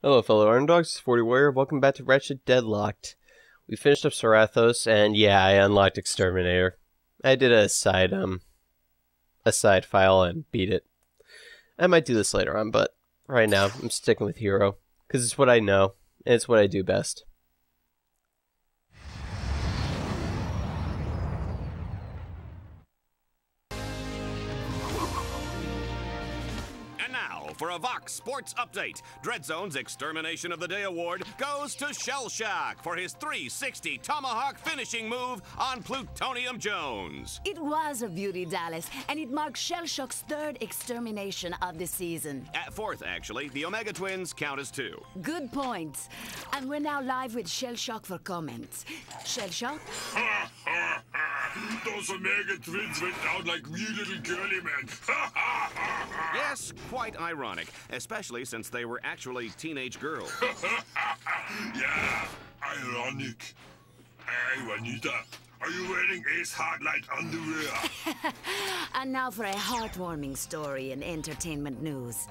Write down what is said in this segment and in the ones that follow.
Hello fellow underdogs, 40 Warrior, welcome back to Ratchet Deadlocked. We finished up Sarathos, and yeah, I unlocked Exterminator. I did a side file and beat it. I might do this later on, but right now, I'm sticking with Hero, because it's what I know, and it's what I do best. For a Vox Sports Update, Dreadzone's Extermination of the Day award goes to Shell Shock for his 360 Tomahawk finishing move on Plutonium Jones. It was a beauty, Dallas, and it marks Shell Shock's third extermination of the season. Fourth, actually. The Omega Twins count as two. Good point. And we're now live with Shell Shock for comments. Shell Shock? Those Omega Twins went down like wee little girly men. Yes, quite ironic, especially since they were actually teenage girls. Yeah, ironic. Hey, Juanita, are you wearing Ace Hardlight underwear? And now for a heartwarming story in entertainment news.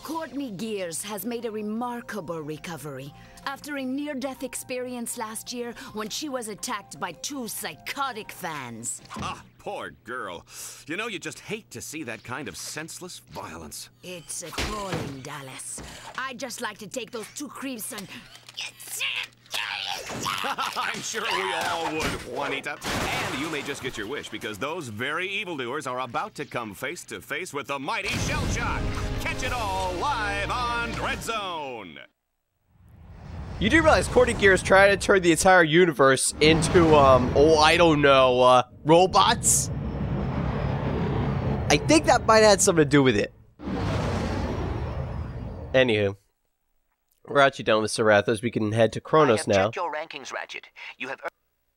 Courtney Gears has made a remarkable recovery after a near-death experience last year when she was attacked by two psychotic fans. Ah, poor girl. You know, you just hate to see that kind of senseless violence. It's appalling, Dallas. I'd just like to take those two creeps and... I'm sure we all would, Juanita. And you may just get your wish, because those very evildoers are about to come face to face with the mighty Shell Shock. Catch it all live on Dreadzone. You do realize Courtney Gears tried to turn the entire universe into, I don't know, robots? I think that might have had something to do with it. Anywho. We're actually done with Sarathos. We can head to Kronos now. Checked your rankings, Ratchet. You have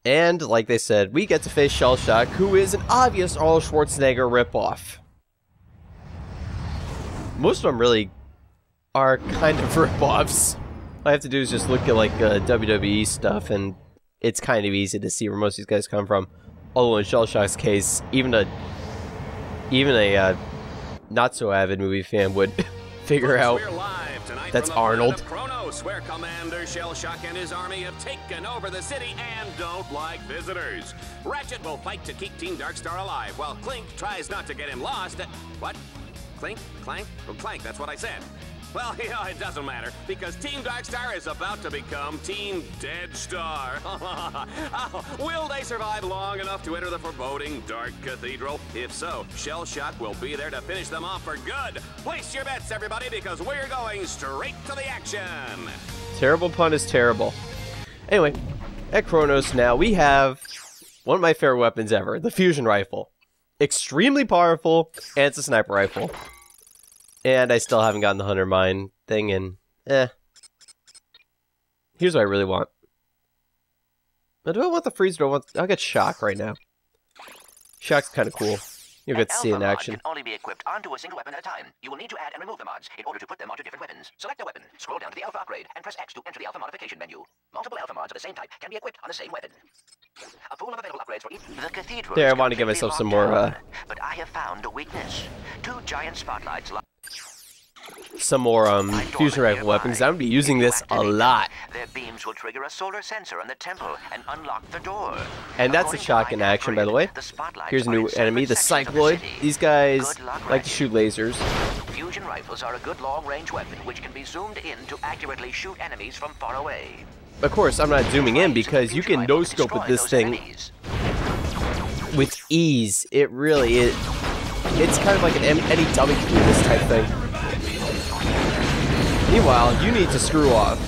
and, like they said, we get to face Shell Shock, who is an obvious Arnold Schwarzenegger ripoff. Most of them really are kind of ripoffs. All I have to do is just look at, like, WWE stuff, and it's kind of easy to see where most of these guys come from. Although in Shell Shock's case, even a not-so-avid movie fan would figure out that's Arnold. Kronos, where Commander Shell Shock and his army have taken over the city and don't like visitors. Ratchet will fight to keep Team Darkstar alive, while Clink tries not to get him lost. What? Clink? Clank? Oh, Clank, that's what I said. Well, you know, it doesn't matter, because Team Darkstar is about to become Team Deadstar. Will they survive long enough to enter the foreboding Dark Cathedral? If so, Shell Shock will be there to finish them off for good. Place your bets, everybody, because we're going straight to the action. Terrible pun is terrible. Anyway, at Kronos now, we have one of my favorite weapons ever, the fusion rifle. Extremely powerful, and it's a sniper rifle. And I still haven't gotten the Hunter Mine thing, and here's what I really want. Now, do I want the freeze, or do I want... I'll get Shock right now. Shock's kind of cool. You'll get to see it in action. Can only be equipped onto a single weapon at a time. You will need to add and remove the mods in order to put them onto different weapons. Select a weapon, scroll down to the Alpha upgrade, and press X to enter the Alpha modification menu. Multiple Alpha mods of the same type can be equipped on the same weapon. A pool of available upgrades for each. The cathedral. There, I want to give myself some more, but I have found a weakness. Two giant spotlights. Some more, fusion rifle weapons. I'm going to be using this a lot. Their beams will trigger a solar sensor on the temple and unlock the door. And that's a Shock in action, by the way. Here's a new enemy, the Cycloid. These guys like to shoot lasers. Fusion rifles are a good long-range weapon which can be zoomed in to accurately shoot enemies from far away. Of course, I'm not zooming in because you can no-scope with this thing with ease. It really is. It's kind of like any dummy can do this type thing. Meanwhile, you need to screw off.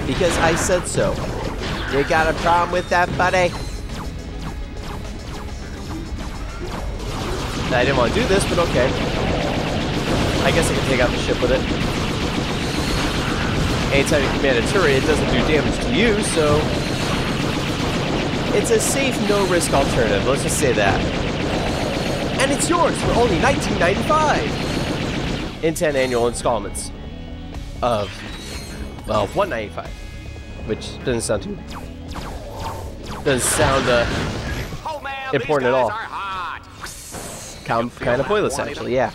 Because I said so. You got a problem with that, buddy? I didn't want to do this, but okay. I guess I can take out the ship with it. Anytime you command a turret, it doesn't do damage to you, so... It's a safe, no-risk alternative, let's just say that. And it's yours for only $19.95! In 10 annual installments of, well, $195, which doesn't sound too, important at all. Kind of pointless, actually, yeah.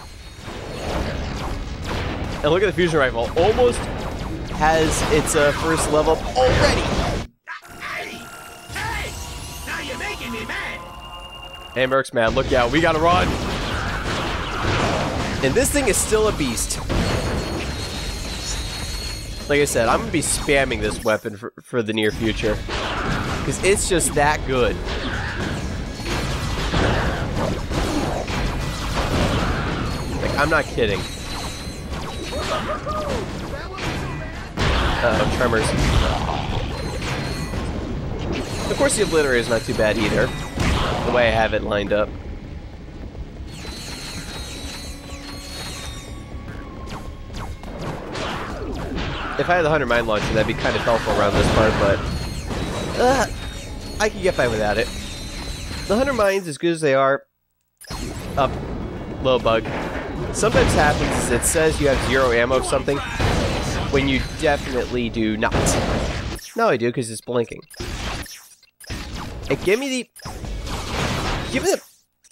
And look at the fusion rifle. Almost has its first level up already. Hey! Now you're making me mad! Hey, Merc's mad. Look out. We gotta run. And this thing is still a beast. Like I said, I'm gonna be spamming this weapon for the near future. Because it's just that good. Like, I'm not kidding. Uh-oh, tremors. Of course, the Obliterator is not too bad either. The way I have it lined up. If I had the 100 mine launcher, that'd be kind of helpful around this part, but I can get by without it. The 100 mines, as good as they are, up, low bug. Sometimes happens is it says you have 0 ammo of something when you definitely do not. No, I do because it's blinking. And give me the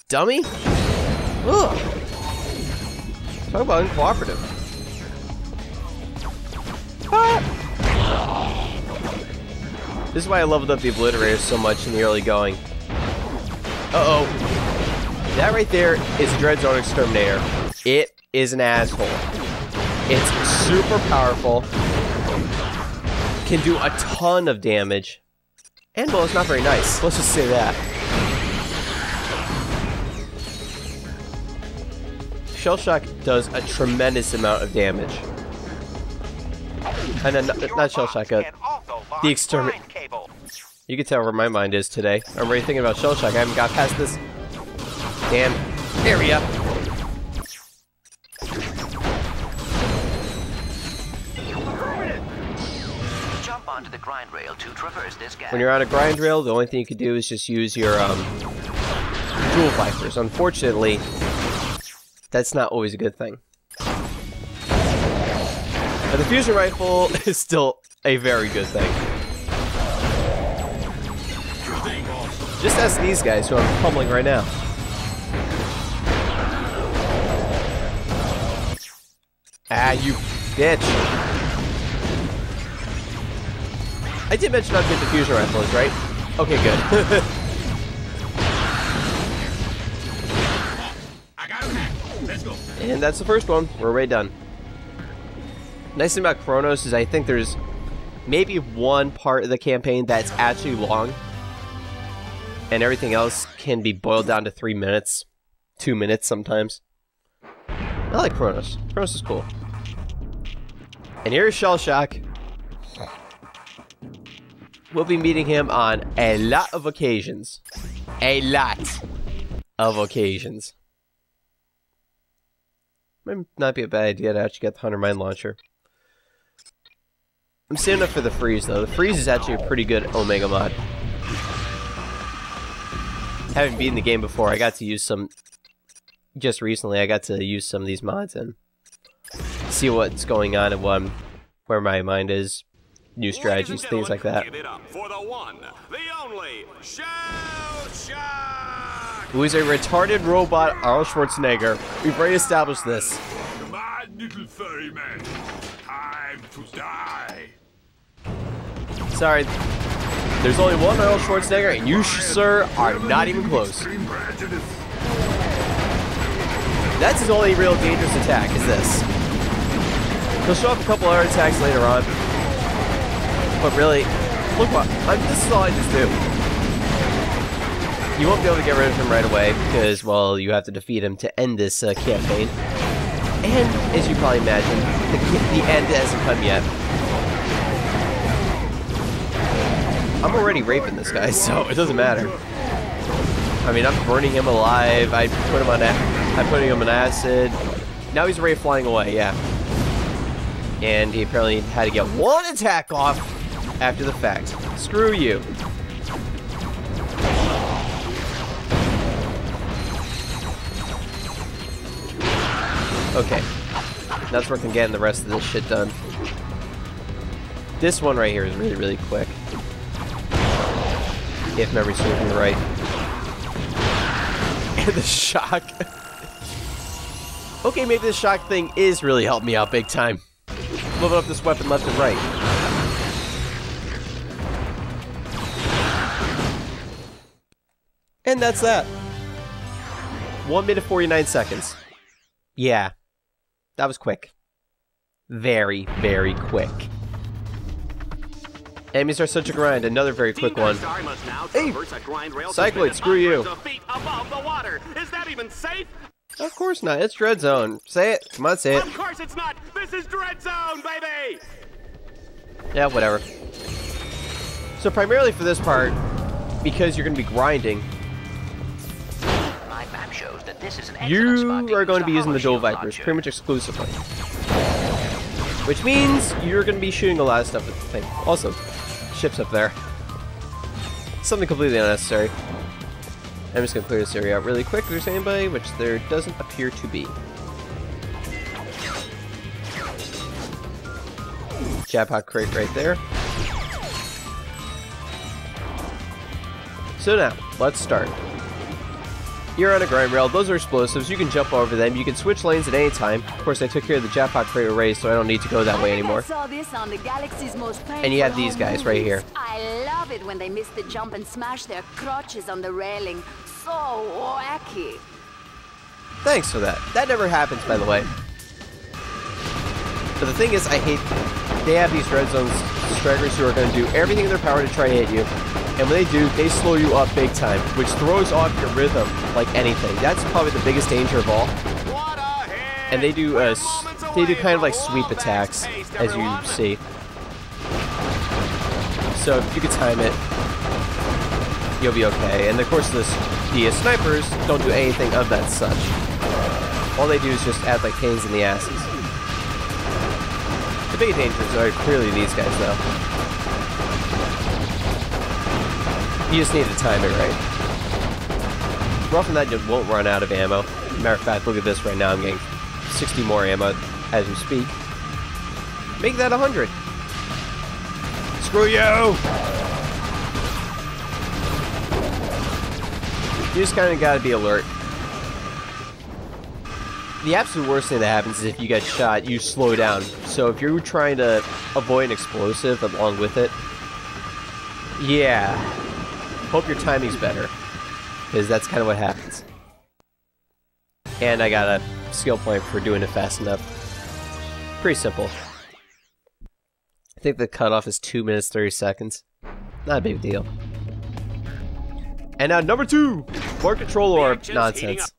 dummy. Ugh. Talk about uncooperative. This is why I leveled up the Obliterator so much in the early going. Uh-oh. That right there is a Dread Zone Exterminator. It is an asshole. It's super powerful. Can do a ton of damage. And, well, it's not very nice. Let's just say that. Shell Shock does a tremendous amount of damage. And not Shell Shock, the Exterminator. You can tell where my mind is today. I'm already thinking about Shell Shock. I haven't got past this damn area. Jump onto the grind rail to traverse this gap. When you're on a grind rail, the only thing you can do is just use your Jewel Vipers. Unfortunately, that's not always a good thing. But the fusion rifle is still a very good thing. Just ask these guys who I'm pummeling right now. Ah, you bitch. I did mention how good the fusion rifle is, right? Okay, good. I got him hacked. Let's go. And that's the first one. We're already done. Nice thing about Kronos is I think there's maybe one part of the campaign that's actually long. And everything else can be boiled down to 3 minutes. 2 minutes sometimes. I like Kronos. Kronos is cool. And here's Shell Shock. We'll be meeting him on a lot of occasions. A lot of occasions. Might not be a bad idea to actually get the 100 mine launcher. I'm saving up for the freeze though. The freeze is actually a pretty good Omega mod. Having beaten the game before, I got to use some. Just recently, I got to use some of these mods and see what's going on and where my mind is. New strategies, things like that. Give it up for the one, the only Shell Shock! Who is a retarded robot, Arnold Schwarzenegger. We've already established this. Come on, little furry man. Time to die. Sorry, there's only one Arnold Schwarzenegger, and you, sir, are not even close. That's his only real dangerous attack, is this. He'll show off a couple other attacks later on. But really, look what, this is all I just do. You won't be able to get rid of him right away, because, well, you have to defeat him to end this campaign. And, as you probably imagine, the end hasn't come yet. I'm already raping this guy, so it doesn't matter. I mean, I'm burning him alive, I'm putting him on acid. Now he's already flying away, yeah. And he apparently had to get one attack off after the fact. Screw you. Okay. That's where I can get the rest of this shit done. This one right here is really, really quick. If memory serves me right. And the shock. Okay, maybe this shock thing is really helping me out big time. Moving up this weapon left and right. And that's that. 1 minute 49 seconds. Yeah. That was quick. Very, very quick. Enemies are such a grind. Another very quick one. Hey! Cycloid, screw you. Is that even safe? Of course not. It's Dread Zone. Say it. Come on, say it. Of course it's not. This is Dread Zone, baby. Yeah, whatever. So primarily for this part, because you're going to be grinding, My map shows that this is an you excellent spot are going to be use using the hollow Dual shield Vipers launcher. pretty much exclusively. Which means you're going to be shooting a lot of stuff at the thing. Also, ships up there. Something completely unnecessary. I'm just going to clear this area out really quick if there's anybody, which there doesn't appear to be. Jackpot crate right there. So now, let's start. You're on a grind rail. Those are explosives. You can jump over them. You can switch lanes at any time. Of course, I took care of the jackpot crate array, so I don't need to go that way anymore. Saw this on the galaxy's most And you have these guys right here. I love it when they miss the jump and smash their crotches on the railing. So wacky. Thanks for that. That never happens, by the way. But the thing is, I hate... They have these Red Zone strikers who are going to do everything in their power to try to hit you. And when they do, they slow you up big time, which throws off your rhythm like anything. That's probably the biggest danger of all. And they do kind of like sweep attacks, as you see. So if you can time it, you'll be okay. And of course, the snipers don't do anything of that such. All they do is just act like pains in the asses. The big dangers are clearly these guys, though. You just need to time it right. More often than that, you won't run out of ammo. Matter of fact, look at this right now. I'm getting 60 more ammo as we speak. Make that 100. Screw you! You just kind of gotta be alert. The absolute worst thing that happens is if you get shot, you slow down. So if you're trying to avoid an explosive along with it, yeah. Hope your timing's better, because that's kind of what happens. And I got a skill point for doing it fast enough. Pretty simple. I think the cutoff is 2 minutes 30 seconds. Not a big deal. And now number 2! More control orb nonsense.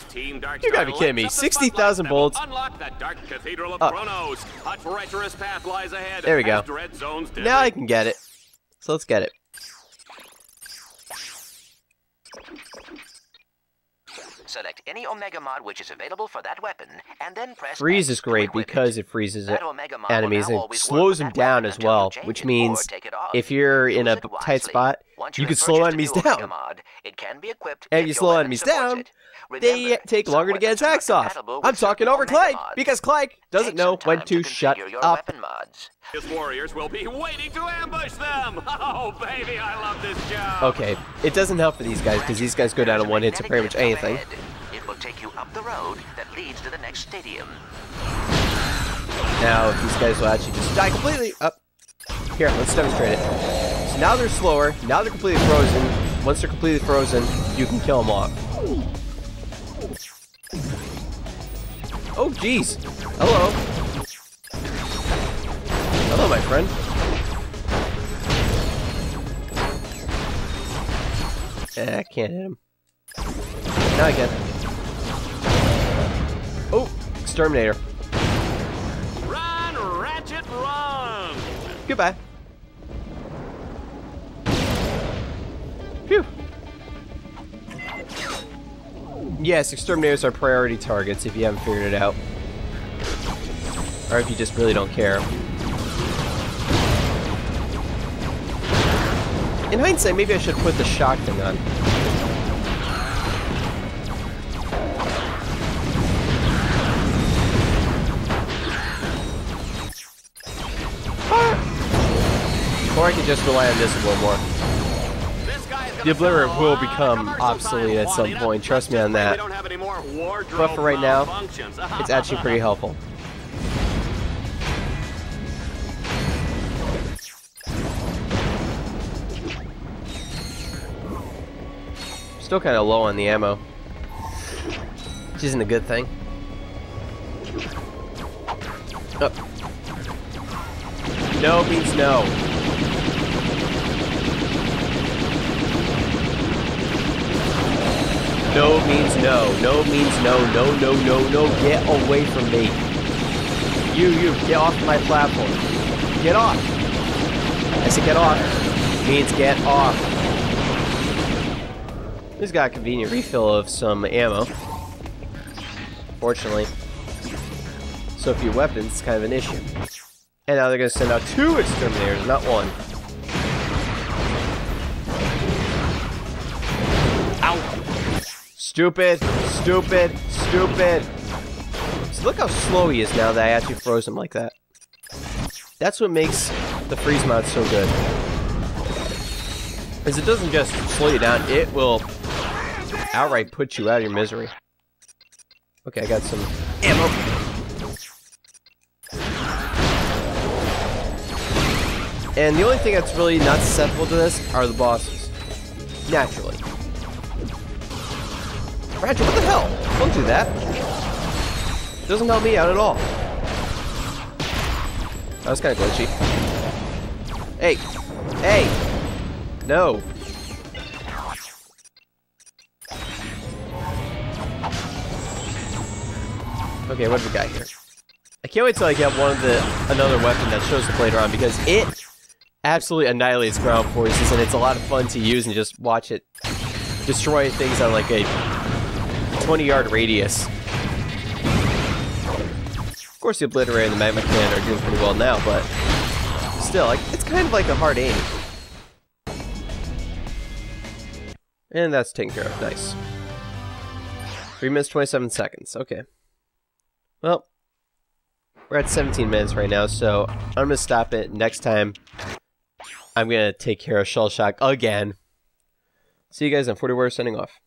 Team Dark You gotta be kidding me. 60,000 bolts. Unlock the Dark Cathedral of Kronos. A treacherous path lies ahead. There we go. Dread Zone's Now I can get it. So let's get it. Select any Omega mod which is available for that weapon, and then press Freeze X is to great equip it. because it freezes That Omega mod enemies will now and always work slows with them that down weapon as until you well, change which it means or take it off. if you're in a Use it tight wisely. spot, Once you have can slow purchased enemies the new Omega down. mod, it can be equipped And if if you your slow weapon enemies supports down, it. they Remember, take some longer to get weapons are attacks off. compatible I'm with talking certain over Omega Clyde, mods. because Clyde doesn't Take know some when time to shut configure your up. weapon mods. His warriors will be waiting to ambush them. Oh, baby, I love this job. Okay, it doesn't help for these guys, because these guys go down in one hit to pretty much anything. It will take you up the road that leads to the next stadium. Now, these guys will actually just die completely. Up. Here, let's demonstrate it. So now they're slower. Now they're completely frozen. Once they're completely frozen, you can kill them off. Oh, jeez. Hello. Hello, my friend. I can't hit him. Now I can. Oh, exterminator. Run, Ratchet, run. Goodbye. Phew. Yes, exterminators are priority targets if you haven't figured it out. Or if you just really don't care. In hindsight, maybe I should put the shock thing on. Or I could just rely on this a little more. This guy's The Obliterator will become obsolete at some point, trust me on that. But for right now, it's actually pretty helpful. Still kind of low on the ammo, which isn't a good thing. Oh. No means no. No means no. No means no. No, no, no, no. Get away from me. You, get off my platform. Get off. I said get off. Means get off. He's got a convenient refill of some ammo. Fortunately. So few weapons, it's kind of an issue. And now they're going to send out 2 exterminators, not 1. Ow! Stupid, stupid, stupid. So look how slow he is now that I actually froze him like that. That's what makes the freeze mod so good. Because it doesn't just slow you down, it will outright put you out of your misery. Okay, I got some ammo. And the only thing that's really not susceptible to this are the bosses. Naturally. Ratchet, what the hell? Don't do that. Doesn't help me out at all. That was kind of glitchy. Hey! Hey! No! Okay, what do we got here? I can't wait till I get another weapon that shows up later on, because it absolutely annihilates ground forces, and it's a lot of fun to use and just watch it destroy things on like a 20-yard radius. Of course, the Obliterator and the Magma Cannon are doing pretty well now, but still, like, it's kind of like a hard aim. And that's taken care of. Nice. 3 minutes, 27 seconds. Okay. Well, we're at 17 minutes right now, so I'm going to stop it. Next time, I'm going to take care of Shell Shock again. See you guys on 40 Warrior signing off.